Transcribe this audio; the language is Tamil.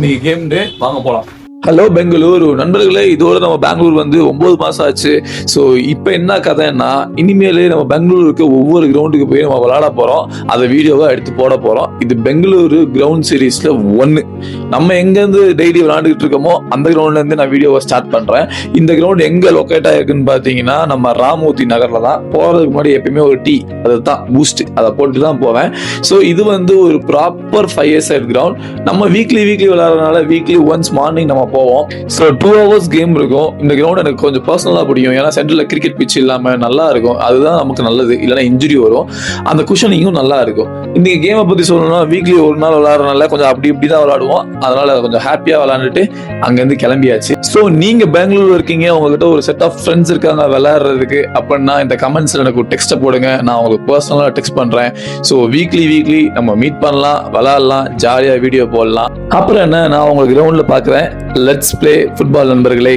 நீ கேம் டே வாங்க போலாம். ஹலோ பெங்களூரு நண்பர்களே, இதோட நம்ம பெங்களூர் வந்து 9 மாசம் ஆச்சு. ஸோ இப்போ என்ன கதைன்னா, இனிமேல் நம்ம பெங்களூருக்கு ஒவ்வொரு கிரவுண்டுக்கு போய் நம்ம விளையாட போகிறோம். அதை வீடியோவை எடுத்து போட போகிறோம். இது பெங்களூரு கிரவுண்ட் சீரீஸில் 1. நம்ம எங்கேருந்து டெய்லி விளையாண்டுக்கிட்டு இருக்கோமோ அந்த கிரவுண்ட்லேருந்து நான் வீடியோவை ஸ்டார்ட் பண்ணுறேன். இந்த கிரவுண்ட் எங்கே லொக்கேட் ஆகிருக்குன்னு பார்த்தீங்கன்னா, நம்ம ராமூர்த்தி நகரில் தான். போகிறதுக்கு முன்னாடி எப்பயுமே ஒரு டீ, அதுதான் பூஸ்ட், அதை போட்டு தான் போவேன். ஸோ இது வந்து ஒரு ப்ராப்பர் 5 சைட் கிரவுண்ட். நம்ம வீக்லி விளையாடுறதுனால வீக்லி ஒன்ஸ் மார்னிங் நம்ம போவோம். ஸோ 2 hours கேம் இருக்கும். இந்த கிரவுண்ட் எனக்கு கொஞ்சம் பர்சனலாக பிடிக்கும். ஏன்னா சென்டரில் கிரிக்கெட் பிச் இல்லாமல் நல்லா இருக்கும். அதுதான் நமக்கு நல்லது. இல்லைன்னா இன்ஜுரி வரும். அந்த குஷனிங்கும் நல்லா இருக்கும். இந்த கேமை பற்றி சொல்லணும்னா, வீக்லி ஒரு நாள் விளையாடுறதுனால கொஞ்சம் அப்படி தான் விளையாடுவோம். அதனால கொஞ்சம் ஹாப்பியாக விளையாண்டுட்டு அங்கேருந்து கிளம்பியாச்சு. ஸோ நீங்கள் பெங்களூர் இருக்கீங்க, உங்ககிட்ட ஒரு செட் ஆஃப் ஃப்ரெண்ட்ஸ் இருக்காங்க விளையாடுறதுக்கு அப்படின்னா, இந்த கமெண்ட்ஸில் எனக்கு ஒரு டெக்ஸ்ட்டை போடுங்க. நான் உங்களுக்கு பர்சனலாக டெக்ஸ்ட் பண்ணுறேன். ஸோ வீக்லி நம்ம மீட் பண்ணலாம், விளையாடலாம், ஜாலியாக வீடியோ போடலாம். அப்புறம் என்ன, நான் உங்கள் கிரவுண்டில் பார்க்குறேன். லெட்ஸ் பிளே ஃபுட்பால் நண்பர்களே.